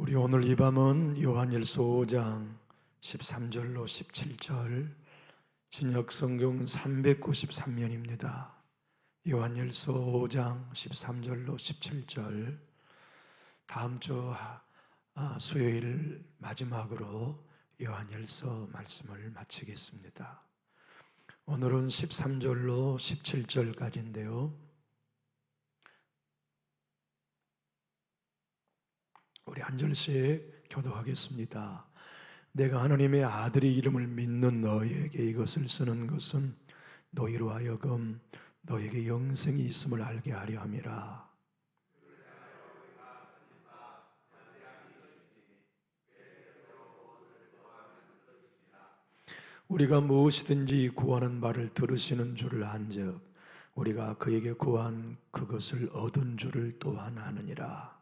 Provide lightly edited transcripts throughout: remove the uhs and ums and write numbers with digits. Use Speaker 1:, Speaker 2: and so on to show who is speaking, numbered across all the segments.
Speaker 1: 우리 오늘 이 밤은 요한일서 5장 13절로 17절 진역성경 393면입니다. 요한일서 5장 13절로 17절 다음 주 수요일 마지막으로 요한일서 말씀을 마치겠습니다. 오늘은 13절로 17절까지인데요. 우리 한 절씩 교도하겠습니다. 내가 하나님의 아들의 이름을 믿는 너희에게 이것을 쓰는 것은 너희로 하여금 너에게 영생이 있음을 알게 하려 함이라. 우리가 무엇이든지 구하는 바를 들으시는 줄을 안즉 우리가 그에게 구한 그것을 얻은 줄을 또한 아느니라.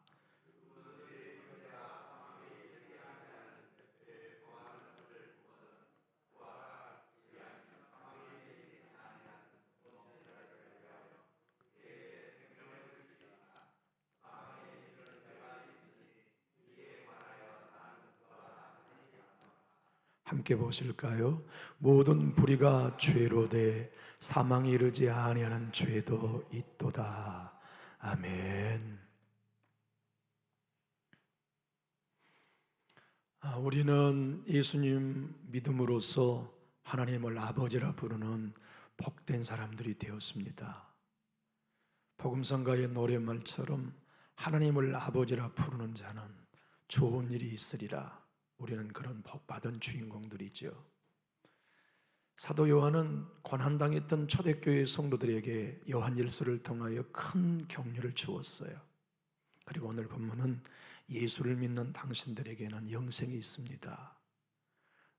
Speaker 1: 함께 보실까요? 모든 불의가 죄로 돼 사망에 이르지 아니하는 죄도 있도다. 아멘. 우리는 예수님 믿음으로써 하나님을 아버지라 부르는 복된 사람들이 되었습니다. 복음성가의 노랫말처럼 하나님을 아버지라 부르는 자는 좋은 일이 있으리라. 우리는 그런 복받은 주인공들이죠. 사도 요한은 고난당했던 초대교회 성도들에게 요한일서를 통하여 큰 격려를 주었어요. 그리고 오늘 본문은 예수를 믿는 당신들에게는 영생이 있습니다.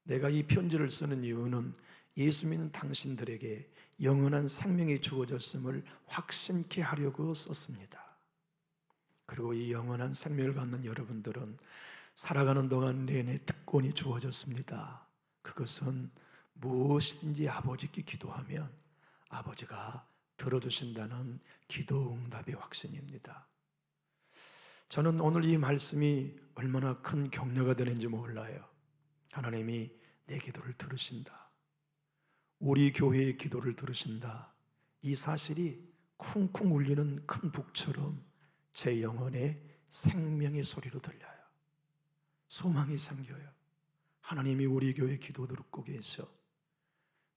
Speaker 1: 내가 이 편지를 쓰는 이유는 예수 믿는 당신들에게 영원한 생명이 주어졌음을 확신케 하려고 썼습니다. 그리고 이 영원한 생명을 갖는 여러분들은 살아가는 동안 내내 특권이 주어졌습니다. 그것은 무엇이든지 아버지께 기도하면 아버지가 들어주신다는 기도 응답의 확신입니다. 저는 오늘 이 말씀이 얼마나 큰 격려가 되는지 몰라요. 하나님이 내 기도를 들으신다. 우리 교회의 기도를 들으신다. 이 사실이 쿵쿵 울리는 큰 북처럼 제 영혼에 생명의 소리로 들려요. 소망이 생겨요. 하나님이 우리 교회 기도 듣고 계셔.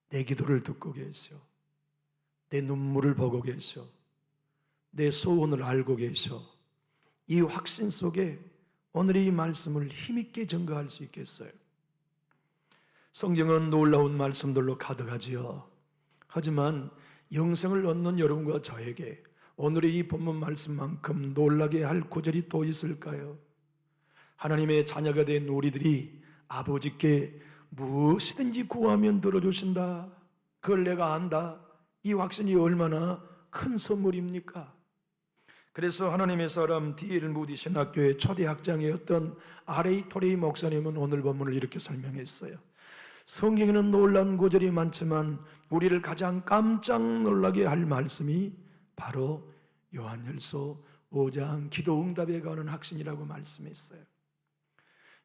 Speaker 1: 내 기도를 듣고 계셔. 내 눈물을 보고 계셔. 내 소원을 알고 계셔. 이 확신 속에 오늘 이 말씀을 힘있게 전가할 수 있겠어요. 성경은 놀라운 말씀들로 가득하지요. 하지만 영생을 얻는 여러분과 저에게 오늘의 이 본문 말씀만큼 놀라게 할 구절이 또 있을까요? 하나님의 자녀가 된 우리들이 아버지께 무엇이든지 구하면 들어주신다. 그걸 내가 안다. 이 확신이 얼마나 큰 선물입니까? 그래서 하나님의 사람 D.L. 무디 신학교의 초대 학장이었던 R.A. 토레이 목사님은 오늘 본문을 이렇게 설명했어요. 성경에는 놀라운 구절이 많지만 우리를 가장 깜짝 놀라게 할 말씀이 바로 요한일서 5장 기도 응답에 관한 확신이라고 말씀했어요.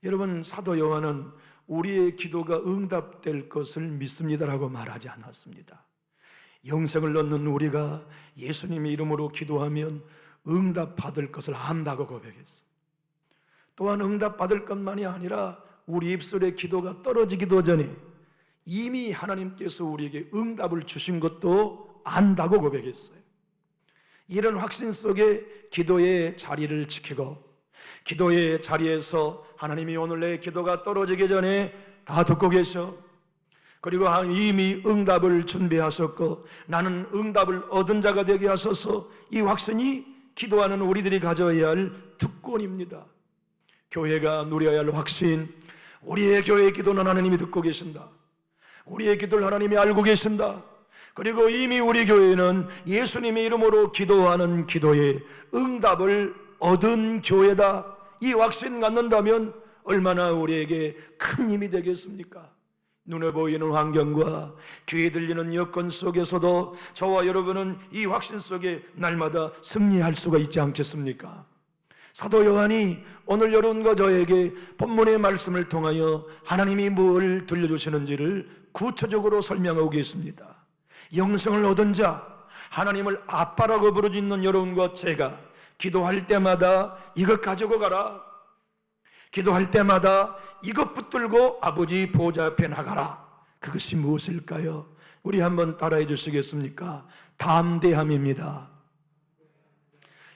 Speaker 1: 여러분, 사도 요한은 우리의 기도가 응답될 것을 믿습니다라고 말하지 않았습니다. 영생을 얻는 우리가 예수님의 이름으로 기도하면 응답받을 것을 안다고 고백했어요. 또한 응답받을 것만이 아니라 우리 입술의 기도가 떨어지기도 전에 이미 하나님께서 우리에게 응답을 주신 것도 안다고 고백했어요. 이런 확신 속에 기도의 자리를 지키고 기도의 자리에서 하나님이 오늘 내 기도가 떨어지기 전에 다 듣고 계셔. 그리고 이미 응답을 준비하셨고 나는 응답을 얻은 자가 되게 하소서. 이 확신이 기도하는 우리들이 가져야 할 특권입니다. 교회가 누려야 할 확신, 우리의 교회의 기도는 하나님이 듣고 계신다. 우리의 기도를 하나님이 알고 계신다. 그리고 이미 우리 교회는 예수님의 이름으로 기도하는 기도에 응답을 얻은 교회다. 이 확신 갖는다면 얼마나 우리에게 큰 힘이 되겠습니까? 눈에 보이는 환경과 귀에 들리는 여건 속에서도 저와 여러분은 이 확신 속에 날마다 승리할 수가 있지 않겠습니까? 사도 요한이 오늘 여러분과 저에게 본문의 말씀을 통하여 하나님이 뭘 들려주시는지를 구체적으로 설명하고 계십니다. 영생을 얻은 자, 하나님을 아빠라고 부르짖는 여러분과 제가 기도할 때마다 이것 가지고 가라, 기도할 때마다 이것 붙들고 아버지 보좌 앞에 나가라. 그것이 무엇일까요? 우리 한번 따라해 주시겠습니까? 담대함입니다.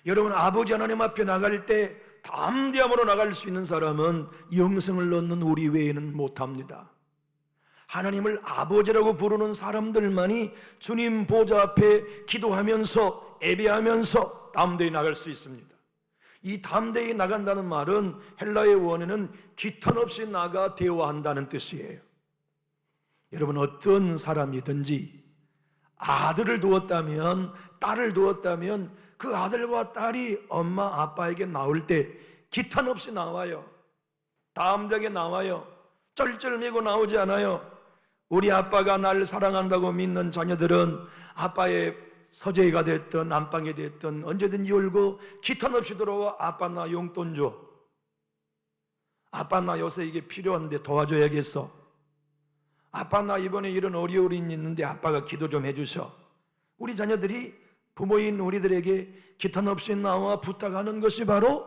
Speaker 1: 여러분, 아버지 하나님 앞에 나갈 때 담대함으로 나갈 수 있는 사람은 영생을 얻는 우리 외에는 못합니다. 하나님을 아버지라고 부르는 사람들만이 주님 보좌 앞에 기도하면서 예배하면서 담대히 나갈 수 있습니다. 이 담대히 나간다는 말은 헬라의 원어는 기탄 없이 나가 대화한다는 뜻이에요. 여러분, 어떤 사람이든지 아들을 두었다면, 딸을 두었다면 그 아들과 딸이 엄마 아빠에게 나올 때 기탄 없이 나와요. 담대하게 나와요. 쩔쩔매고 나오지 않아요. 우리 아빠가 날 사랑한다고 믿는 자녀들은 아빠의 서재가 됐든 안방이 됐든 언제든지 열고 기탄 없이 들어와, 아빠 나 용돈 줘, 아빠 나 요새 이게 필요한데 도와줘야겠어, 아빠 나 이번에 이런 어려움이 있는데 아빠가 기도 좀 해주셔. 우리 자녀들이 부모인 우리들에게 기탄 없이 나와 부탁하는 것이 바로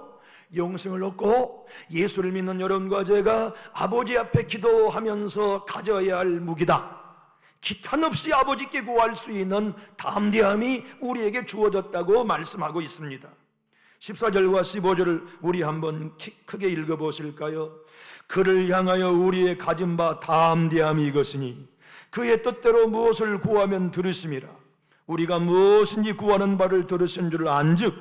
Speaker 1: 영생을 얻고 예수를 믿는 여러분과 제가 아버지 앞에 기도하면서 가져야 할 무기다. 기탄 없이 아버지께 구할 수 있는 담대함이 우리에게 주어졌다고 말씀하고 있습니다. 14절과 15절을 우리 한번 크게 읽어보실까요? 그를 향하여 우리의 가진 바 담대함이 이것이니 그의 뜻대로 무엇을 구하면 들으심이라. 우리가 무엇인지 구하는 바를 들으신 줄 안즉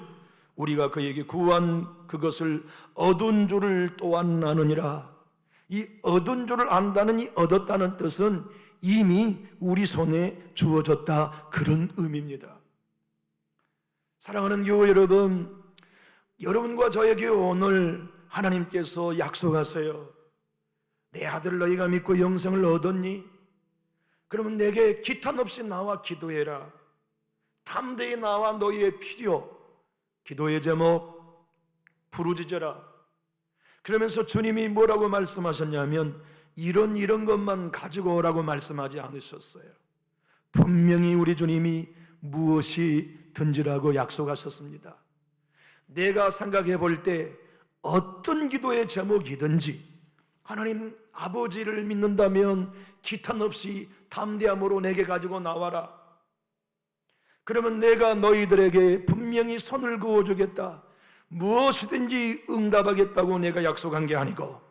Speaker 1: 우리가 그에게 구한 그것을 얻은 줄을 또한 아느니라. 이 얻은 줄을 안다는 이 얻었다는 뜻은 이미 우리 손에 주어졌다, 그런 의미입니다. 사랑하는 교회 여러분, 여러분과 저에게 오늘 하나님께서 약속하세요. 내 아들 너희가 믿고 영생을 얻었니? 그러면 내게 기탄 없이 나와 기도해라. 담대히 나와 너희의 필요, 기도의 제목 부르짖어라. 그러면서 주님이 뭐라고 말씀하셨냐면 이런 것만 가지고 오라고 말씀하지 않으셨어요. 분명히 우리 주님이 무엇이든지라고 약속하셨습니다. 내가 생각해 볼 때 어떤 기도의 제목이든지 하나님 아버지를 믿는다면 기탄 없이 담대함으로 내게 가지고 나와라. 그러면 내가 너희들에게 분명히 손을 그어주겠다. 무엇이든지 응답하겠다고 내가 약속한 게 아니고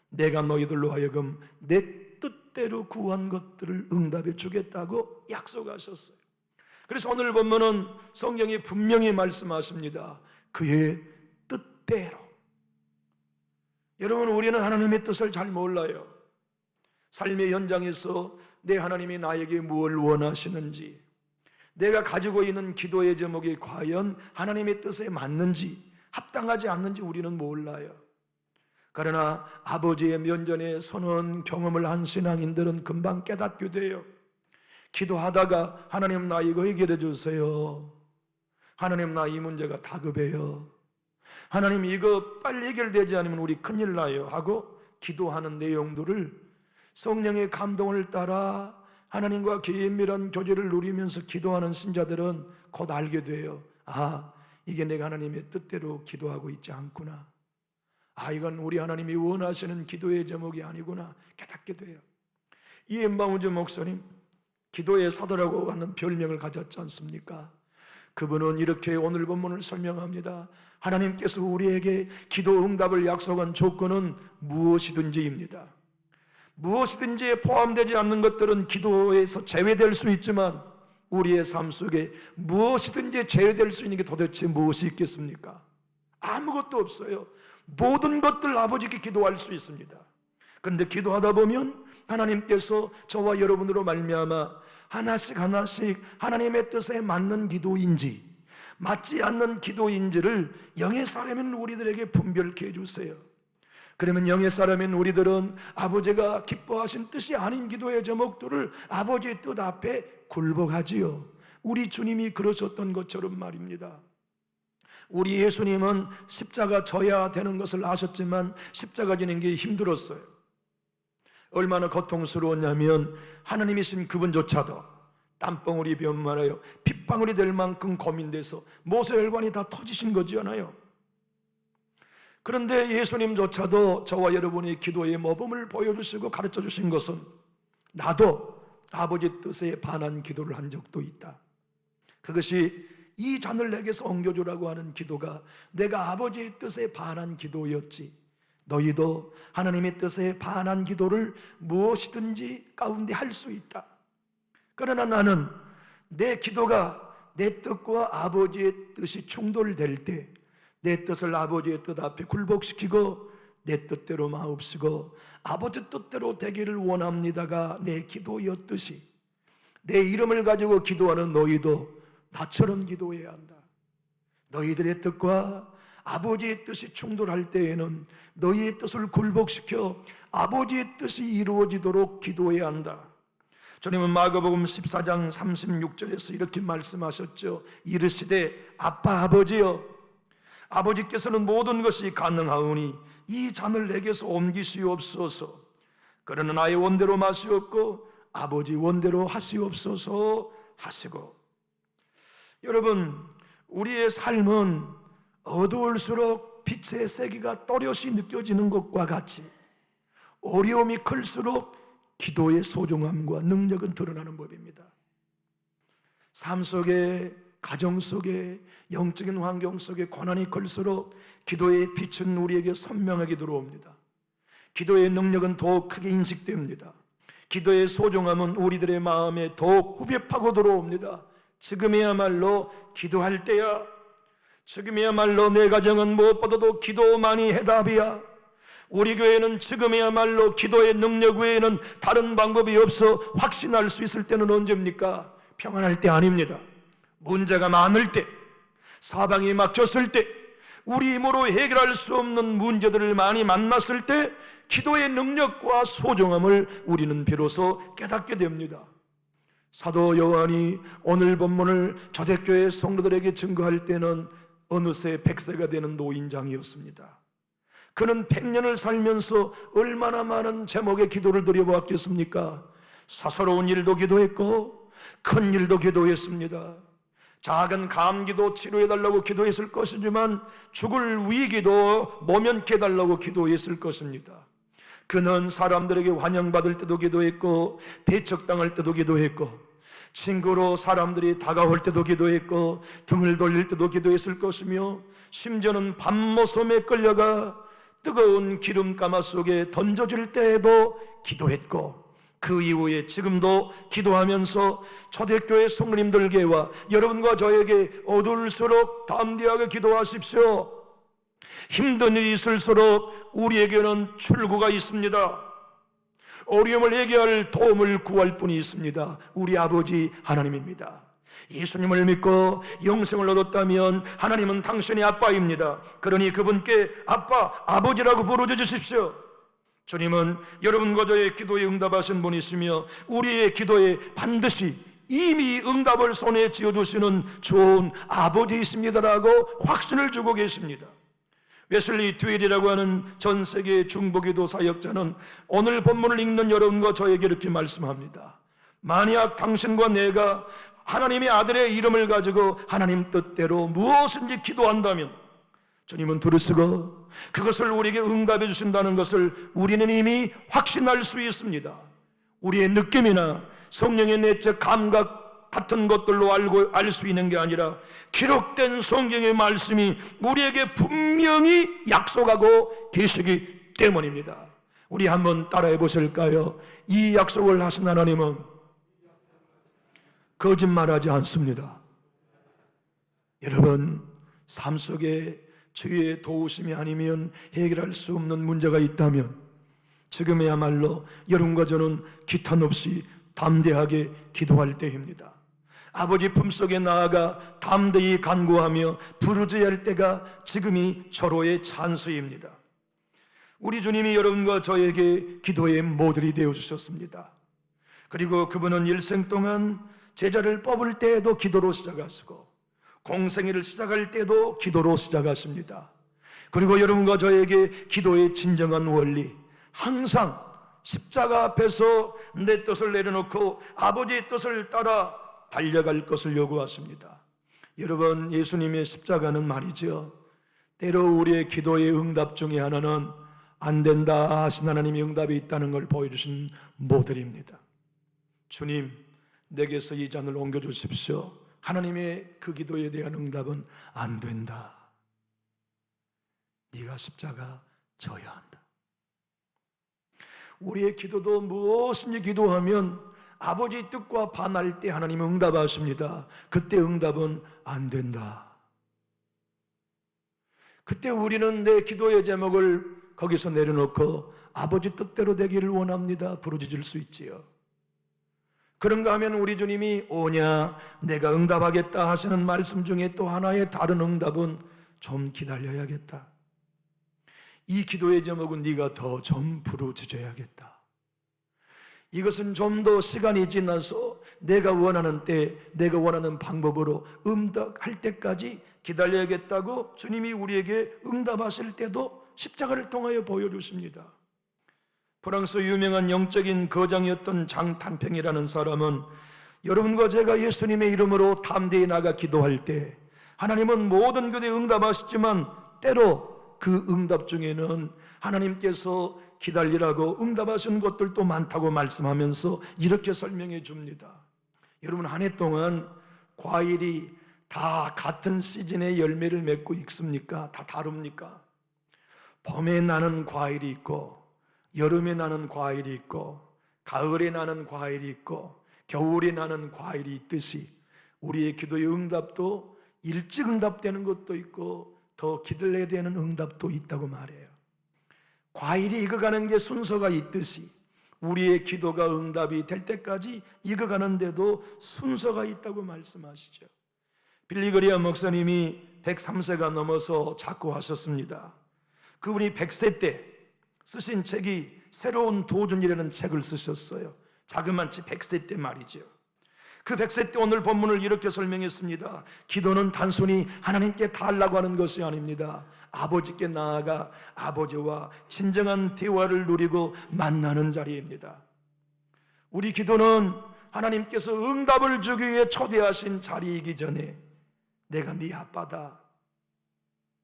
Speaker 1: 내가 너희들로 하여금 내 뜻대로 구한 것들을 응답해 주겠다고 약속하셨어요. 그래서 오늘 보면은 성경이 분명히 말씀하십니다. 그의 뜻대로. 여러분, 우리는 하나님의 뜻을 잘 몰라요. 삶의 현장에서 내 하나님이 나에게 무엇을 원하시는지, 내가 가지고 있는 기도의 제목이 과연 하나님의 뜻에 맞는지 합당하지 않는지 우리는 몰라요. 그러나 아버지의 면전에 서는 경험을 한 신앙인들은 금방 깨닫게 돼요. 기도하다가 하나님 나 이거 해결해 주세요. 하나님 나 이 문제가 다급해요. 하나님 이거 빨리 해결되지 않으면 우리 큰일 나요 하고 기도하는 내용들을 성령의 감동을 따라 하나님과 긴밀한 교제를 누리면서 기도하는 신자들은 곧 알게 돼요. 아, 이게 내가 하나님의 뜻대로 기도하고 있지 않구나. 아, 이건 우리 하나님이 원하시는 기도의 제목이 아니구나 깨닫게 돼요. 이엠바운즈 목사님, 기도의 사도라고 하는 별명을 가졌지 않습니까? 그분은 이렇게 오늘 본문을 설명합니다. 하나님께서 우리에게 기도 응답을 약속한 조건은 무엇이든지입니다. 무엇이든지에 포함되지 않는 것들은 기도에서 제외될 수 있지만 우리의 삶 속에 무엇이든지 제외될 수 있는 게 도대체 무엇이 있겠습니까? 아무것도 없어요. 모든 것들 아버지께 기도할 수 있습니다. 그런데 기도하다 보면 하나님께서 저와 여러분으로 말미암아 하나씩 하나님의 뜻에 맞는 기도인지 맞지 않는 기도인지를 영의 사람인 우리들에게 분별케 해주세요. 그러면 영의 사람인 우리들은 아버지가 기뻐하신 뜻이 아닌 기도의 제목들을 아버지의 뜻 앞에 굴복하지요. 우리 주님이 그러셨던 것처럼 말입니다. 우리 예수님은 십자가 져야 되는 것을 아셨지만 십자가 지는 게 힘들었어요. 얼마나 고통스러웠냐면 하나님이신 그분조차도 땀방울이 변말하여 핏방울이 될 만큼 고민돼서 모세혈관이 다 터지신 거잖아요. 그런데 예수님조차도 저와 여러분의 기도의 모범을 보여주시고 가르쳐 주신 것은 나도 아버지 뜻에 반한 기도를 한 적도 있다. 그것이 이 잔을 내게서 옮겨주라고 하는 기도가 내가 아버지의 뜻에 반한 기도였지, 너희도 하나님의 뜻에 반한 기도를 무엇이든지 가운데 할 수 있다. 그러나 나는 내 기도가 내 뜻과 아버지의 뜻이 충돌될 때 내 뜻을 아버지의 뜻 앞에 굴복시키고 내 뜻대로 마옵시고 아버지 뜻대로 되기를 원합니다가 내 기도였듯이 내 이름을 가지고 기도하는 너희도 나처럼 기도해야 한다. 너희들의 뜻과 아버지의 뜻이 충돌할 때에는 너희의 뜻을 굴복시켜 아버지의 뜻이 이루어지도록 기도해야 한다. 주님은 마가복음 14장 36절에서 이렇게 말씀하셨죠. 이르시되 아빠 아버지여, 아버지께서는 모든 것이 가능하오니 이 잔을 내게서 옮기시옵소서. 그러나 나의 원대로 마시옵고 아버지 원대로 하시옵소서 하시고. 여러분, 우리의 삶은 어두울수록 빛의 세기가 또렷이 느껴지는 것과 같이 어려움이 클수록 기도의 소중함과 능력은 드러나는 법입니다. 삶 속에, 가정 속에, 영적인 환경 속에 고난이 클수록 기도의 빛은 우리에게 선명하게 들어옵니다. 기도의 능력은 더욱 크게 인식됩니다. 기도의 소중함은 우리들의 마음에 더욱 후벼 파고 들어옵니다. 지금이야말로 기도할 때야. 지금이야말로 내 가정은 무엇보다도 기도만이 해답이야. 우리 교회는 지금이야말로 기도의 능력 외에는 다른 방법이 없어 확신할 수 있을 때는 언제입니까? 평안할 때 아닙니다. 문제가 많을 때, 사방이 막혔을 때, 우리 힘으로 해결할 수 없는 문제들을 많이 만났을 때 기도의 능력과 소중함을 우리는 비로소 깨닫게 됩니다. 사도 요한이 오늘 본문을 초대교회 성도들에게 증거할 때는 어느새 100세가 되는 노인장이었습니다. 그는 100년을 살면서 얼마나 많은 제목의 기도를 드려보았겠습니까? 사소로운 일도 기도했고 큰 일도 기도했습니다. 작은 감기도 치료해달라고 기도했을 것이지만 죽을 위기도 모면케해달라고 기도했을 것입니다. 그는 사람들에게 환영받을 때도 기도했고 배척당할 때도 기도했고 친구로 사람들이 다가올 때도 기도했고 등을 돌릴 때도 기도했을 것이며 심지어는 밤모섬에 끌려가 뜨거운 기름가마 속에 던져질 때에도 기도했고 그 이후에 지금도 기도하면서 초대교회 성도님들께와 여러분과 저에게 어두울수록 담대하게 기도하십시오. 힘든 일이 있을수록 우리에게는 출구가 있습니다. 어려움을 해결할 도움을 구할 분이 있습니다. 우리 아버지 하나님입니다. 예수님을 믿고 영생을 얻었다면 하나님은 당신의 아빠입니다. 그러니 그분께 아빠, 아버지라고 부르짖으십시오. 주님은 여러분과 저의 기도에 응답하신 분이시며 우리의 기도에 반드시 이미 응답을 손에 쥐어주시는 좋은 아버지이십니다라고 확신을 주고 계십니다. 웨슬리 듀일이라고 하는 전 세계 중보기도 사역자는 오늘 본문을 읽는 여러분과 저에게 이렇게 말씀합니다. 만약 당신과 내가 하나님의 아들의 이름을 가지고 하나님 뜻대로 무엇인지 기도한다면 주님은 들으시고 그것을 우리에게 응답해 주신다는 것을 우리는 이미 확신할 수 있습니다. 우리의 느낌이나 성령의 내적 감각 같은 것들로 알 수 있는 게 아니라 기록된 성경의 말씀이 우리에게 분명히 약속하고 계시기 때문입니다. 우리 한번 따라해 보실까요? 이 약속을 하신 하나님은 거짓말하지 않습니다. 여러분, 삶 속에 주의 도우심이 아니면 해결할 수 없는 문제가 있다면 지금이야말로 여러분과 저는 기탄 없이 담대하게 기도할 때입니다. 아버지 품속에 나아가 담대히 간구하며 부르짖어야 할 때가 지금이 절호의 찬스입니다. 우리 주님이 여러분과 저에게 기도의 모델이 되어주셨습니다. 그리고 그분은 일생 동안 제자를 뽑을 때에도 기도로 시작하시고 공생애를 시작할 때도 기도로 시작하십니다. 그리고 여러분과 저에게 기도의 진정한 원리, 항상 십자가 앞에서 내 뜻을 내려놓고 아버지의 뜻을 따라 달려갈 것을 요구하십니다. 여러분, 예수님의 십자가는 말이죠, 때로 우리의 기도의 응답 중에 하나는 안 된다 하신 하나님의 응답이 있다는 걸 보여주신 모델입니다. 주님, 내게서 이 잔을 옮겨주십시오. 하나님의 그 기도에 대한 응답은 안 된다. 네가 십자가 져야 한다. 우리의 기도도 무엇인지 기도하면 아버지의 뜻과 반할 때 하나님은 응답하십니다. 그때 응답은 안 된다. 그때 우리는 내 기도의 제목을 거기서 내려놓고 아버지 뜻대로 되기를 원합니다 부르짖을 수 있지요. 그런가 하면 우리 주님이 오냐 내가 응답하겠다 하시는 말씀 중에 또 하나의 다른 응답은 좀 기다려야겠다. 이 기도의 제목은 네가 더 좀 부르짖어야겠다. 이것은 좀 더 시간이 지나서 내가 원하는 때 내가 원하는 방법으로 응답할 때까지 기다려야겠다고 주님이 우리에게 응답하실 때도 십자가를 통하여 보여주십니다. 프랑스 유명한 영적인 거장이었던 장 탄팽이라는 사람은 여러분과 제가 예수님의 이름으로 담대히 나가 기도할 때 하나님은 모든 기도에 응답하시지만 때로 그 응답 중에는 하나님께서 기다리라고 응답하신 것들도 많다고 말씀하면서 이렇게 설명해 줍니다. 여러분, 한 해 동안 과일이 다 같은 시즌에 열매를 맺고 익습니까? 다 다릅니까? 봄에 나는 과일이 있고 여름에 나는 과일이 있고 가을에 나는 과일이 있고 겨울에 나는 과일이 있듯이 우리의 기도의 응답도 일찍 응답되는 것도 있고 더 기다려야 되는 응답도 있다고 말해요. 과일이 익어가는 게 순서가 있듯이 우리의 기도가 응답이 될 때까지 익어가는데도 순서가 있다고 말씀하시죠. 빌리그리아 목사님이 103세가 넘어서 자꾸 하셨습니다. 그분이 100세 때 쓰신 책이 새로운 도전이라는 책을 쓰셨어요. 자그만치 100세 때 말이죠. 그 100세 때 오늘 본문을 이렇게 설명했습니다. 기도는 단순히 하나님께 달라고 하는 것이 아닙니다. 아버지께 나아가 아버지와 진정한 대화를 누리고 만나는 자리입니다. 우리 기도는 하나님께서 응답을 주기 위해 초대하신 자리이기 전에 내가 네 아빠다,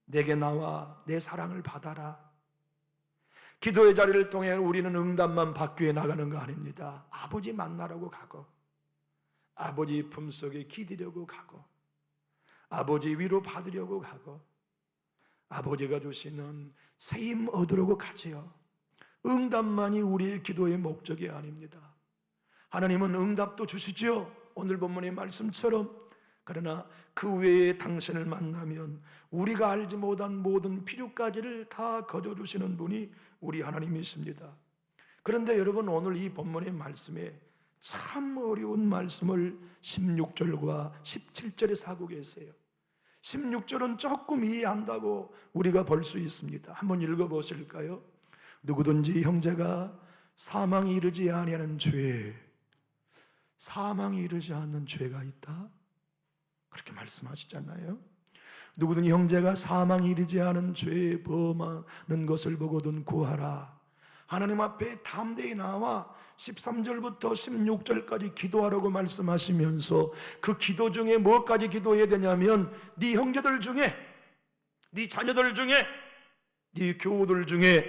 Speaker 1: 내게 나와 내 사랑을 받아라. 기도의 자리를 통해 우리는 응답만 받기 위해 나가는 거 아닙니다. 아버지 만나라고 가고 아버지 품속에 기대려고 가고 아버지 위로 받으려고 가고 아버지가 주시는 세임 얻으려고 가지요. 응답만이 우리의 기도의 목적이 아닙니다. 하나님은 응답도 주시죠. 오늘 본문의 말씀처럼. 그러나 그 외에 당신을 만나면 우리가 알지 못한 모든 필요까지를 다 거둬주시는 분이 우리 하나님이십니다. 그런데 여러분, 오늘 이 본문의 말씀에 참 어려운 말씀을 16절과 17절에 하고 계세요. 16절은 조금 이해한다고 우리가 볼 수 있습니다. 한번 읽어보실까요? 누구든지 형제가 사망에 이르지 아니하는 죄, 사망에 이르지 않는 죄가 있다, 그렇게 말씀하시잖아요. 누구든지 형제가 사망에 이르지 않은 죄에 범하는 것을 보거든 구하라. 하나님 앞에 담대히 나와 13절부터 16절까지 기도하라고 말씀하시면서 그 기도 중에 뭐까지 기도해야 되냐면 네 형제들 중에, 네 자녀들 중에, 네 교우들 중에,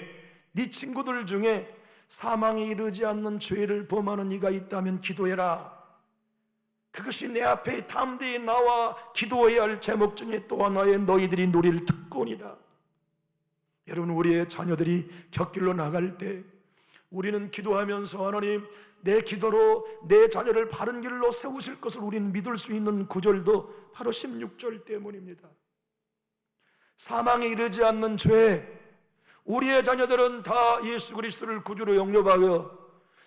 Speaker 1: 네 친구들 중에 사망에 이르지 않는 죄를 범하는 이가 있다면 기도해라. 그것이 내 앞에 담대히 나와 기도해야 할 제목 중에 또 하나의 너희들이 누릴 특권이다. 여러분, 우리의 자녀들이 곁길로 나갈 때 우리는 기도하면서 하나님, 내 기도로 내 자녀를 바른 길로 세우실 것을 우리는 믿을 수 있는 구절도 바로 16절 때문입니다. 사망에 이르지 않는 죄, 우리의 자녀들은 다 예수 그리스도를 구주로 영접하여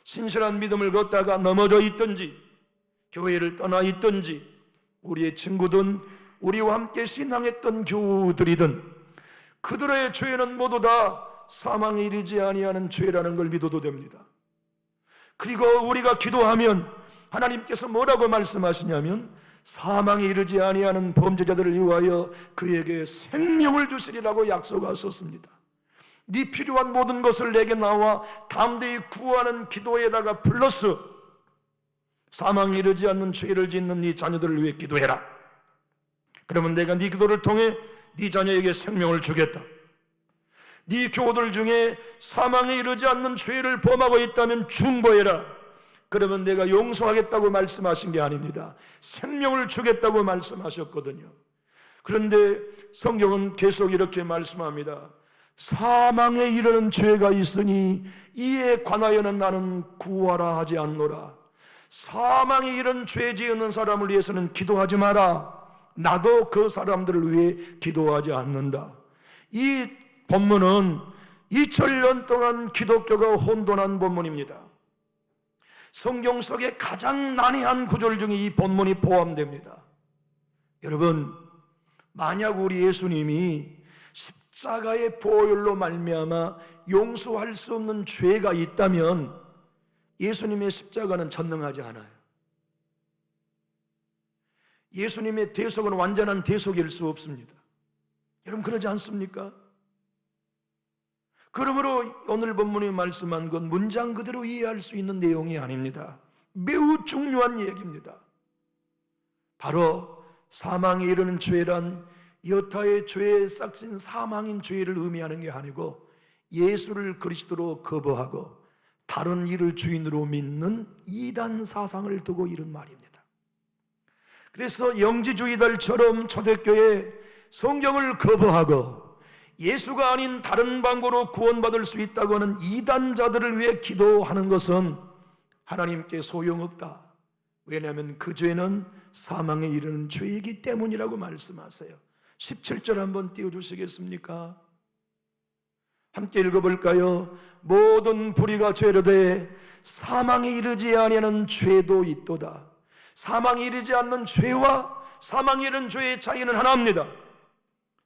Speaker 1: 신실한 믿음을 걷다가 넘어져 있든지 교회를 떠나 있든지, 우리의 친구든 우리와 함께 신앙했던 교우들이든 그들의 죄는 모두 다 사망에 이르지 아니하는 죄라는 걸 믿어도 됩니다. 그리고 우리가 기도하면 하나님께서 뭐라고 말씀하시냐면 사망에 이르지 아니하는 범죄자들을 위하여 그에게 생명을 주시리라고 약속하셨습니다. 네 필요한 모든 것을 내게 나와 담대히 구하는 기도에다가 플러스 사망에 이르지 않는 죄를 짓는 네 자녀들을 위해 기도해라. 그러면 내가 네 기도를 통해 네 자녀에게 생명을 주겠다. 네 교우들 중에 사망에 이르지 않는 죄를 범하고 있다면 중보해라. 그러면 내가 용서하겠다고 말씀하신 게 아닙니다. 생명을 주겠다고 말씀하셨거든요. 그런데 성경은 계속 이렇게 말씀합니다. 사망에 이르는 죄가 있으니 이에 관하여는 나는 구하라 하지 않노라. 사망에 이른 죄 지은 사람을 위해서는 기도하지 마라. 나도 그 사람들을 위해 기도하지 않는다. 이 본문은 2000년 동안 기독교가 혼돈한 본문입니다. 성경 속에 가장 난해한 구절 중에 이 본문이 포함됩니다. 여러분, 만약 우리 예수님이 십자가의 보혈로 말미암아 용서할 수 없는 죄가 있다면 예수님의 십자가는 전능하지 않아요. 예수님의 대속은 완전한 대속일 수 없습니다. 여러분, 그러지 않습니까? 그러므로 오늘 본문이 말씀한 건 문장 그대로 이해할 수 있는 내용이 아닙니다. 매우 중요한 얘기입니다. 바로 사망에 이르는 죄란 여타의 죄에 싹친 사망인 죄를 의미하는 게 아니고 예수를 그리스도로 거부하고 다른 이를 주인으로 믿는 이단 사상을 두고 이른 말입니다. 그래서 영지주의들처럼 초대교회 성경을 거부하고 예수가 아닌 다른 방법으로 구원받을 수 있다고 하는 이단자들을 위해 기도하는 것은 하나님께 소용없다. 왜냐하면 그 죄는 사망에 이르는 죄이기 때문이라고 말씀하세요. 17절 한번 띄워주시겠습니까? 함께 읽어볼까요? 모든 불의가 죄로되 사망에 이르지 아니하는 죄도 있도다. 사망에 이르지 않는 죄와 사망에 이르는 죄의 차이는 하나입니다.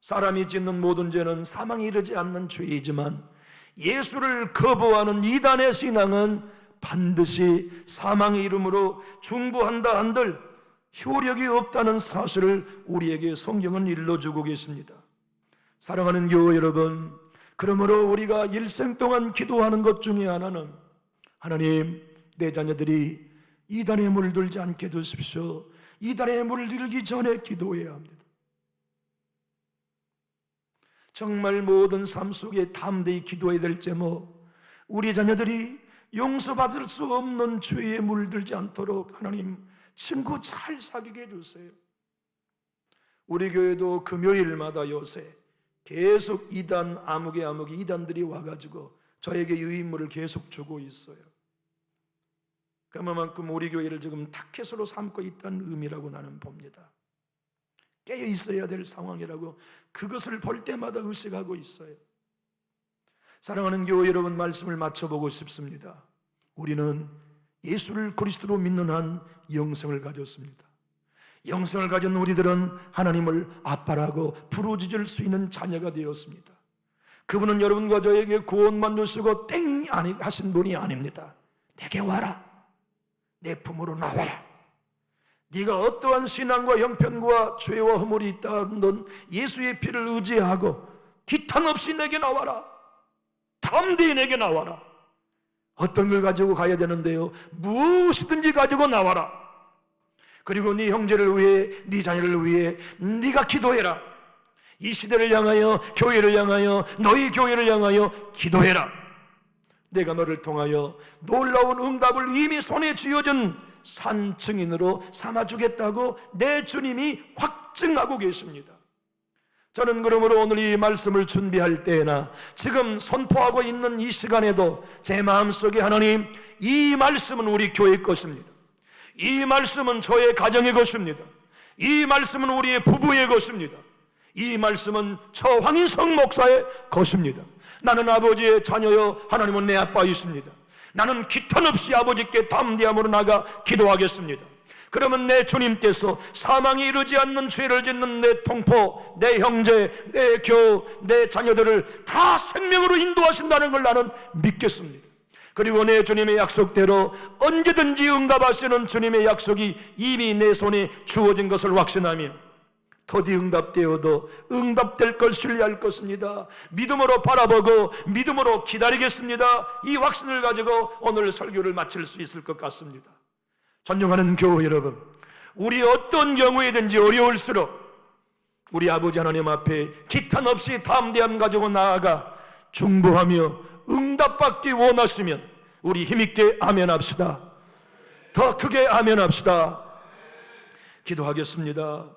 Speaker 1: 사람이 짓는 모든 죄는 사망에 이르지 않는 죄이지만 예수를 거부하는 이단의 신앙은 반드시 사망의 이름으로 중보한다 한들 효력이 없다는 사실을 우리에게 성경은 일러주고 계십니다. 사랑하는 교회 여러분, 그러므로 우리가 일생 동안 기도하는 것 중에 하나는 하나님, 내 자녀들이 이단에 물들지 않게 해주십시오. 이단에 물들기 전에 기도해야 합니다. 정말 모든 삶 속에 담대히 기도해야 될 제목, 우리 자녀들이 용서받을 수 없는 죄에 물들지 않도록 하나님 친구 잘 사귀게 해주세요. 우리 교회도 금요일마다 요새 계속 이단 아무개 이단들이 와가지고 저에게 유인물을 계속 주고 있어요. 그만큼 우리 교회를 지금 타켓으로 삼고 있다는 의미라고 나는 봅니다. 깨어 있어야 될 상황이라고 그것을 볼 때마다 의식하고 있어요. 사랑하는 교회 여러분, 말씀을 맞춰보고 싶습니다. 우리는 예수를 그리스도로 믿는 한 영생을 가졌습니다. 영생을 가진 우리들은 하나님을 아빠라고 부르짖을 수 있는 자녀가 되었습니다. 그분은 여러분과 저에게 구원만 주시고 땡 하신 분이 아닙니다. 내게 와라, 내 품으로 나와라. 네가 어떠한 신앙과 형편과 죄와 허물이 있다던 예수의 피를 의지하고 기탄 없이 내게 나와라. 담대히 내게 나와라. 어떤 걸 가지고 가야 되는데요, 무엇이든지 가지고 나와라. 그리고 네 형제를 위해, 네 자녀를 위해 네가 기도해라. 이 시대를 향하여, 교회를 향하여, 너희 교회를 향하여 기도해라. 내가 너를 통하여 놀라운 응답을 이미 손에 쥐어진 산 증인으로 삼아주겠다고 내 주님이 확증하고 계십니다. 저는 그러므로 오늘 이 말씀을 준비할 때나 지금 선포하고 있는 이 시간에도 제 마음속에 하나님, 이 말씀은 우리 교회의 것입니다. 이 말씀은 저의 가정의 것입니다. 이 말씀은 우리의 부부의 것입니다. 이 말씀은 저 황인성 목사의 것입니다. 나는 아버지의 자녀여, 하나님은 내 아빠이십니다. 나는 기탄 없이 아버지께 담대함으로 나가 기도하겠습니다. 그러면 내 주님께서 사망에 이르지 않는 죄를 짓는 내 동포, 내 형제, 내 교우, 내 자녀들을 다 생명으로 인도하신다는 걸 나는 믿겠습니다. 그리고 내 주님의 약속대로 언제든지 응답하시는 주님의 약속이 이미 내 손에 주어진 것을 확신하며 더디 응답되어도 응답될 걸 신뢰할 것입니다. 믿음으로 바라보고 믿음으로 기다리겠습니다. 이 확신을 가지고 오늘 설교를 마칠 수 있을 것 같습니다. 존경하는 교회 여러분, 우리 어떤 경우에든지 어려울수록 우리 아버지 하나님 앞에 기탄 없이 담대함 가지고 나아가 중보하며 응답받기 원하시면 우리 힘있게 아멘합시다. 더 크게 아멘합시다. 기도하겠습니다.